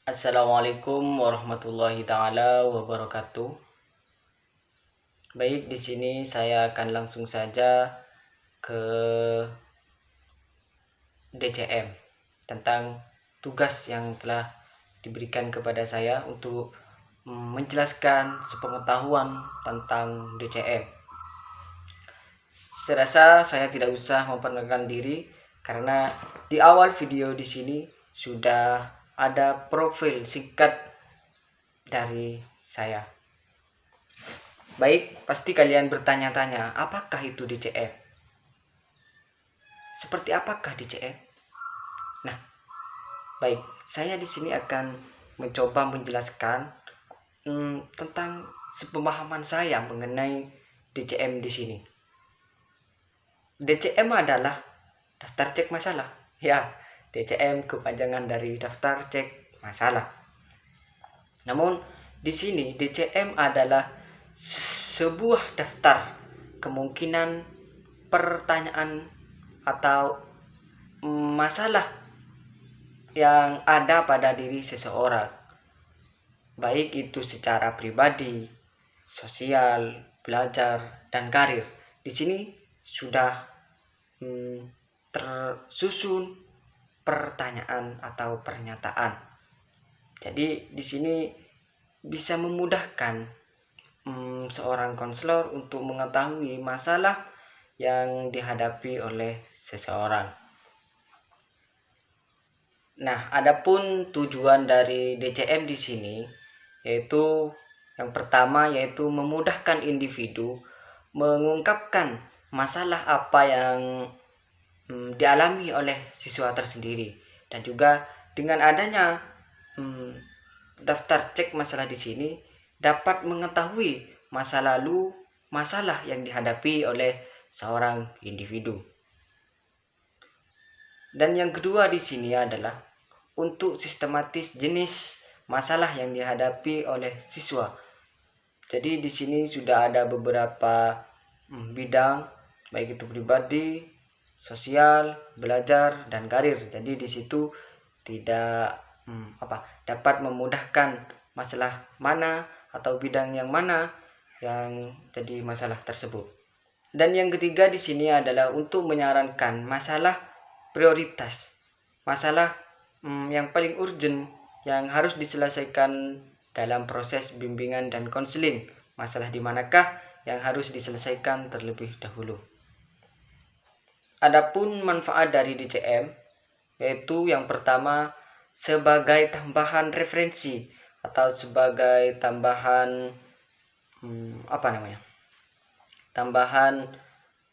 Assalamualaikum warahmatullahi taala wabarakatuh. Baik, di sini saya akan langsung saja ke DCM tentang tugas yang telah diberikan kepada saya untuk menjelaskan sepengetahuan tentang DCM. Saya rasa saya tidak usah memperkenalkan diri karena di awal video di sini sudah ada profil singkat dari saya. Baik, pasti kalian bertanya-tanya, apakah itu DCM? Seperti apakah DCM? Nah, baik, saya di sini akan mencoba menjelaskan tentang sepemahaman saya mengenai DCM di sini. DCM adalah daftar cek masalah. Ya, DCM kepanjangan dari daftar cek masalah. Namun di sini DCM adalah sebuah daftar kemungkinan pertanyaan atau masalah yang ada pada diri seseorang, baik itu secara pribadi, sosial, belajar, dan karir. Di sini sudah tersusun pertanyaan atau pernyataan. Jadi di sini bisa memudahkan seorang konselor untuk mengetahui masalah yang dihadapi oleh seseorang. Nah, adapun tujuan dari DCM di sini yaitu yang pertama yaitu memudahkan individu mengungkapkan masalah apa yang dialami oleh siswa tersendiri, dan juga dengan adanya daftar cek masalah di sini dapat mengetahui masa lalu masalah yang dihadapi oleh seorang individu. Dan yang kedua di sini adalah untuk sistematis jenis masalah yang dihadapi oleh siswa. Jadi di sini sudah ada beberapa bidang, baik itu pribadi, sosial, belajar, dan karir. Jadi di situ tidak dapat memudahkan masalah mana atau bidang yang mana yang jadi masalah tersebut. Dan yang ketiga di sini adalah untuk menyarankan masalah prioritas, masalah yang paling urgent yang harus diselesaikan dalam proses bimbingan dan konseling. Masalah di manakah yang harus diselesaikan terlebih dahulu. Adapun manfaat dari DCM yaitu yang pertama sebagai tambahan referensi atau sebagai tambahan tambahan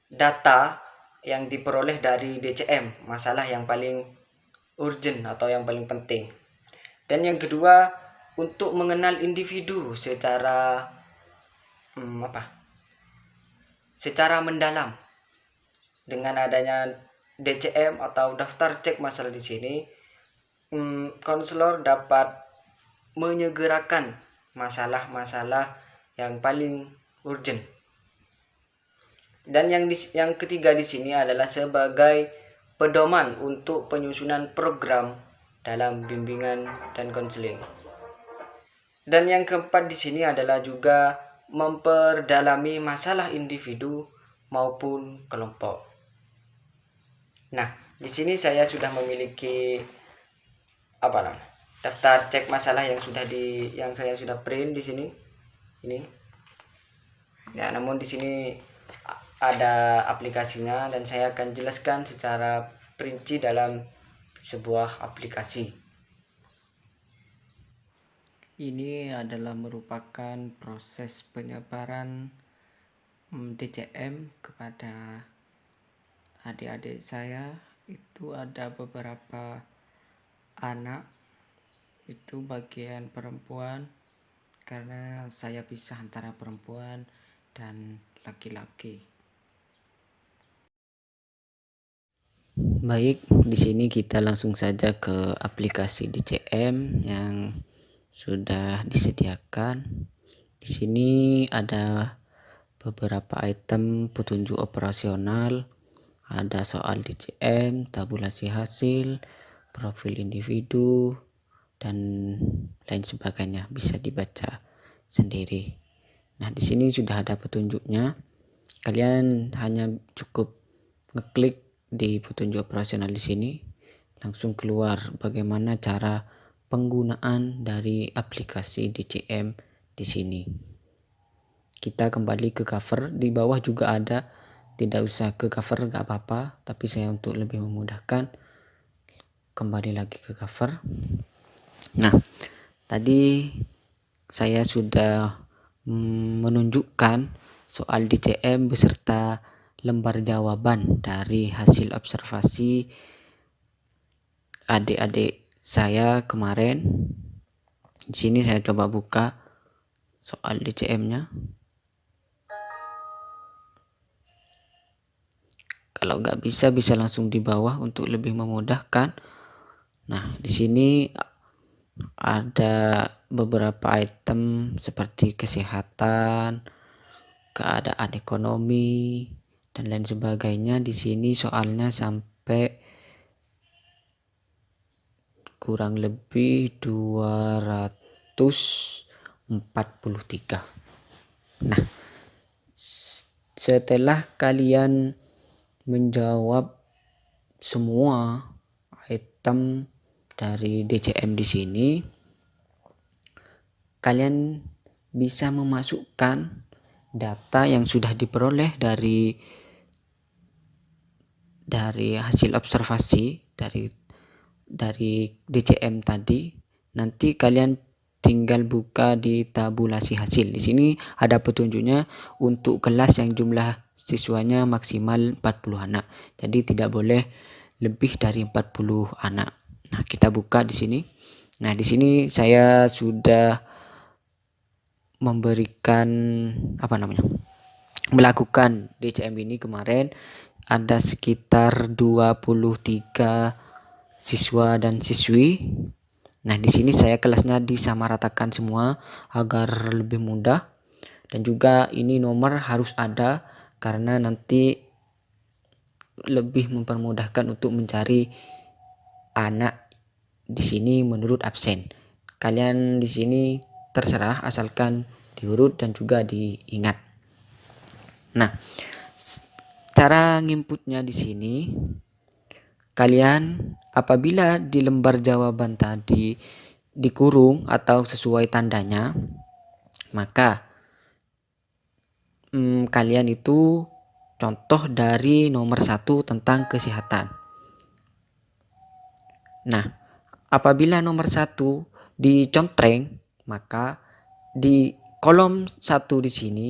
data yang diperoleh dari DCM, masalah yang paling urgent atau yang paling penting. Dan yang kedua, untuk mengenal individu secara secara mendalam. Dengan adanya DCM atau daftar cek masalah di sini, konselor dapat menyegerakan masalah-masalah yang paling urgent. Dan yang ketiga di sini adalah sebagai pedoman untuk penyusunan program dalam bimbingan dan konseling. Dan yang keempat di sini adalah juga memperdalami masalah individu maupun kelompok. Nah, di sini saya sudah memiliki daftar cek masalah yang saya sudah print di sini. Ini. Ya, namun di sini ada aplikasinya dan saya akan jelaskan secara rinci dalam sebuah aplikasi. Ini adalah merupakan proses penyebaran DCM kepada adik-adik saya. Itu ada beberapa anak, itu bagian perempuan karena saya pisah antara perempuan dan laki-laki. Baik, di sini kita langsung saja ke aplikasi DCM yang sudah disediakan. Di sini ada beberapa item petunjuk operasional, ada soal DCM, tabulasi hasil, profil individu, dan lain sebagainya, bisa dibaca sendiri. Nah, di sini sudah ada petunjuknya. Kalian hanya cukup ngeklik di petunjuk operasional di sini, langsung keluar bagaimana cara penggunaan dari aplikasi DCM di sini. Kita kembali ke cover, di bawah juga ada, tidak usah ke cover gak apa-apa, tapi saya untuk lebih memudahkan kembali lagi ke cover. Nah, tadi saya sudah menunjukkan soal DCM beserta lembar jawaban dari hasil observasi adik-adik saya kemarin. Di sini saya coba buka soal DCM-nya. Kalau nggak bisa langsung di bawah untuk lebih memudahkan. Nah, di sini ada beberapa item seperti kesehatan, keadaan ekonomi, dan lain sebagainya. Di sini soalnya sampai kurang lebih 243. Nah, setelah kalian menjawab semua item dari DCM di sini, kalian bisa memasukkan data yang sudah diperoleh dari hasil observasi dari DCM tadi. Nanti kalian tinggal buka di tabulasi hasil. Di sini ada petunjuknya untuk kelas yang jumlah siswanya maksimal 40 anak. Jadi tidak boleh lebih dari 40 anak. Nah, kita buka di sini. Nah, di sini saya sudah memberikan melakukan DCM ini kemarin. Ada sekitar 23 siswa dan siswi. Nah, di sini saya kelasnya disamaratakan semua agar lebih mudah, dan juga ini nomor harus ada karena nanti lebih mempermudahkan untuk mencari anak di sini menurut absen. Kalian di sini terserah asalkan diurut dan juga diingat. Nah, cara nginputnya di sini, kalian apabila di lembar jawaban tadi dikurung atau sesuai tandanya, maka kalian itu contoh dari nomor 1 tentang kesehatan. Nah, apabila nomor 1 dicontreng, maka di kolom 1 di sini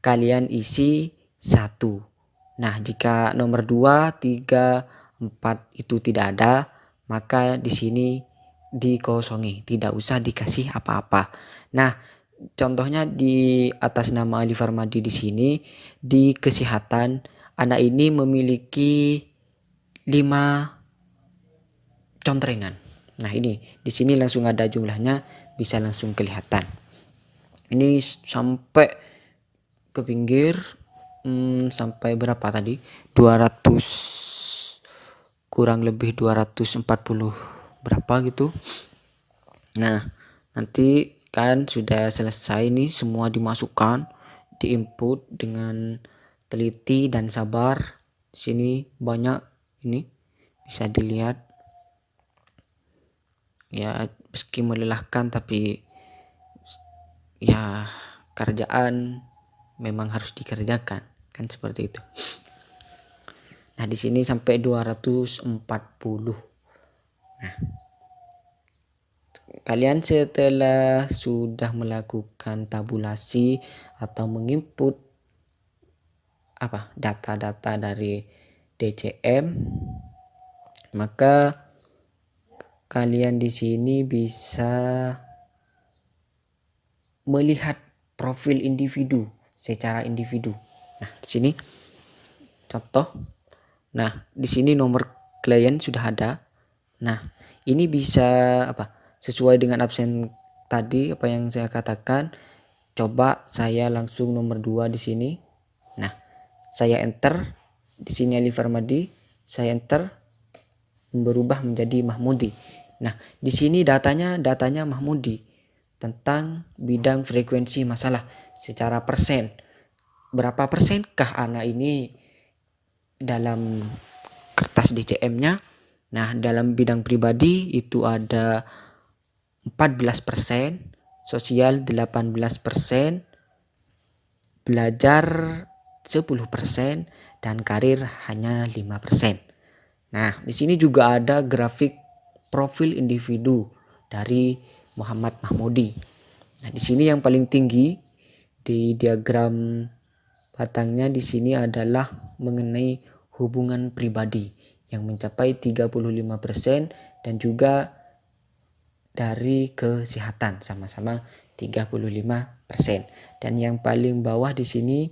kalian isi 1. Nah, jika nomor 2, 3, 4 itu tidak ada, maka di sini dikosongi, tidak usah dikasih apa-apa. Nah, contohnya di atas nama Ali Farmadi di sini, di kesehatan, anak ini memiliki 5 contrengan. Nah, ini di sini langsung ada jumlahnya, bisa langsung kelihatan. Ini sampai ke pinggir, sampai berapa tadi? 200, kurang lebih 240 berapa gitu. Nah, nanti kan sudah selesai nih, semua dimasukkan, diinput dengan teliti dan sabar. Di sini banyak, ini bisa dilihat. Ya, meski melelahkan tapi ya kerjaan memang harus dikerjakan, kan seperti itu. Nah, di sini sampai 240. Nah, kalian setelah sudah melakukan tabulasi atau menginput data-data dari DCM, maka kalian di sini bisa melihat profil individu secara individu. Nah, di sini contoh. Nah, di sini nomor klien sudah ada. Nah, ini bisa sesuai dengan absen tadi apa yang saya katakan. Coba saya langsung nomor 2 di sini. Nah, saya enter. Di sini Ali Farmadi, saya enter, berubah menjadi Mahmudi. Nah, di sini datanya Mahmudi tentang bidang frekuensi masalah secara persen. Berapa persenkah anak ini dalam kertas DCM-nya? Nah, dalam bidang pribadi itu ada 14%, sosial 18%, belajar 10%, dan karir hanya 5%. Nah, di sini juga ada grafik profil individu dari Muhammad Mahmudi. Nah, di sini yang paling tinggi di diagram batangnya di sini adalah mengenai hubungan pribadi yang mencapai 35% dan juga dari kesehatan sama-sama 35%. Dan yang paling bawah di sini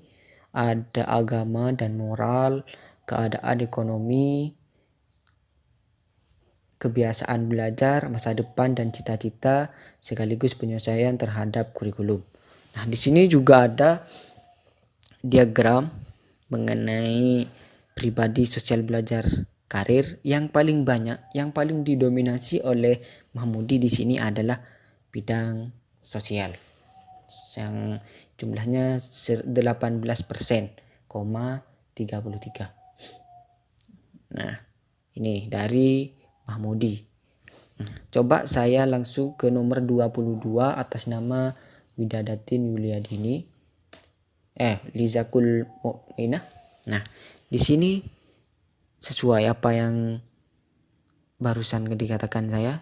ada agama dan moral, keadaan ekonomi, kebiasaan belajar, masa depan dan cita-cita, sekaligus penyesuaian terhadap kurikulum. Nah, di sini juga ada diagram mengenai pribadi, sosial, belajar, karir. Yang paling banyak, yang paling didominasi oleh Mahmudi di sini adalah bidang sosial, yang jumlahnya 18,33. Nah, ini dari Mahmudi. Coba saya langsung ke nomor 22 atas nama Widadatin Yuliadini. Lizakul Mu'minah. Nah, di sini sesuai apa yang barusan dikatakan saya,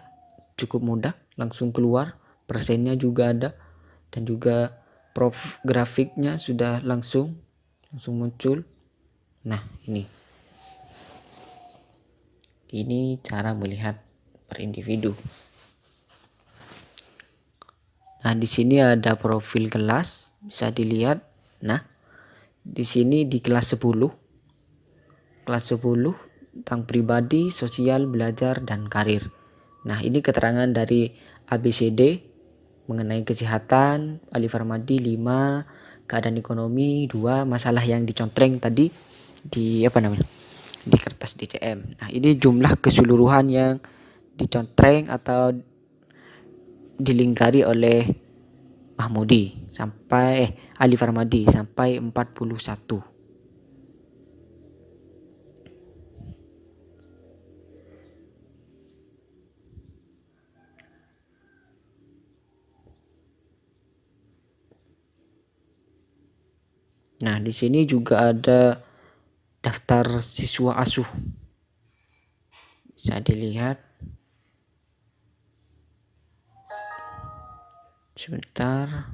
cukup mudah, langsung keluar, persennya juga ada, dan juga grafiknya sudah langsung muncul. Nah, ini cara melihat per individu. Nah, di sini ada profil kelas, bisa dilihat. Nah, di sini di kelas 10 tentang pribadi, sosial, belajar, dan karir. Nah, ini keterangan dari ABCD mengenai kesehatan, Alif Armadi 5, keadaan ekonomi 2, masalah yang dicontreng tadi di di kertas DCM. Nah, ini jumlah keseluruhan yang dicontreng atau dilingkari oleh Mahmudi sampai Alif Armadi sampai 41. Nah, di sini juga ada daftar siswa asuh. Bisa dilihat. Sebentar.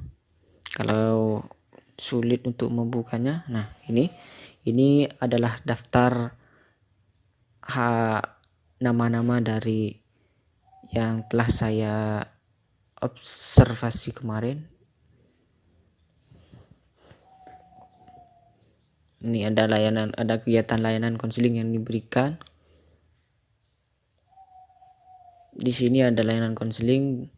Kalau sulit untuk membukanya. Nah, ini adalah daftar nama-nama dari yang telah saya observasi kemarin. Ini ada kegiatan layanan konseling yang diberikan. Di sini ada layanan konseling,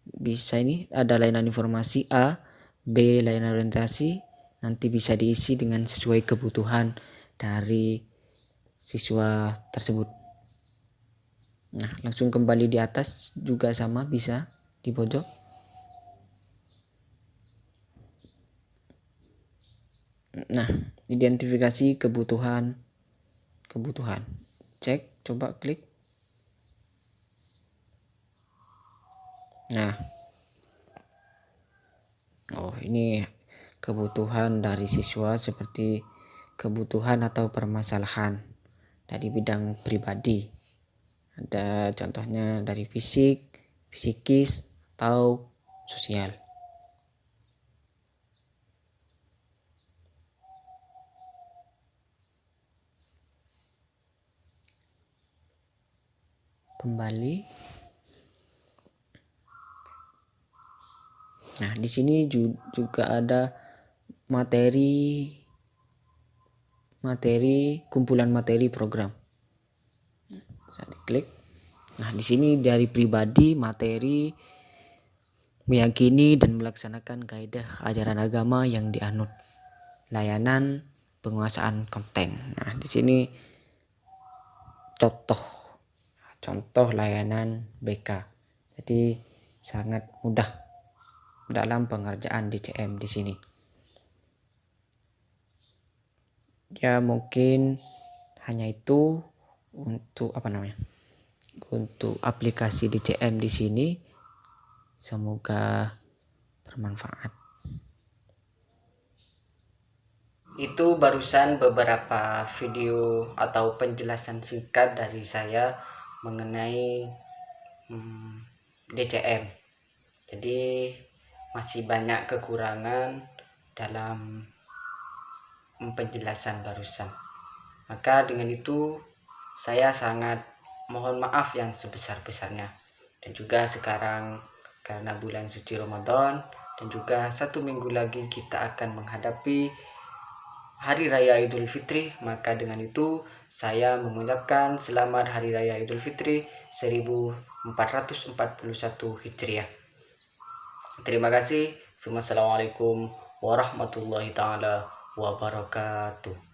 bisa ini ada layanan informasi A, B layanan orientasi, nanti bisa diisi dengan sesuai kebutuhan dari siswa tersebut. Nah, langsung kembali di atas juga sama, bisa di pojok. Nah, identifikasi kebutuhan. Cek, coba klik. Nah, ini kebutuhan dari siswa seperti kebutuhan atau permasalahan dari bidang pribadi. Ada contohnya dari fisik, psikis, atau sosial. Kembali. Nah, di sini juga ada kumpulan materi program. Bisa diklik. Nah, di sini dari pribadi, materi, meyakini dan melaksanakan kaidah ajaran agama yang dianut, layanan, penguasaan konten. Nah, di sini contoh contoh layanan BK. Jadi sangat mudah dalam pengerjaan DCM di sini. Ya mungkin hanya itu untuk untuk aplikasi DCM di sini. Semoga bermanfaat. Itu barusan beberapa video atau penjelasan singkat dari saya mengenai DCM. Jadi masih banyak kekurangan dalam penjelasan barusan. Maka dengan itu saya sangat mohon maaf yang sebesar-besarnya. Dan juga sekarang karena bulan suci Ramadan dan juga 1 minggu lagi kita akan menghadapi Hari Raya Idul Fitri, maka dengan itu saya mengucapkan selamat Hari Raya Idul Fitri 1441 Hijriah. Terima kasih. Assalamualaikum warahmatullahi taala wabarakatuh.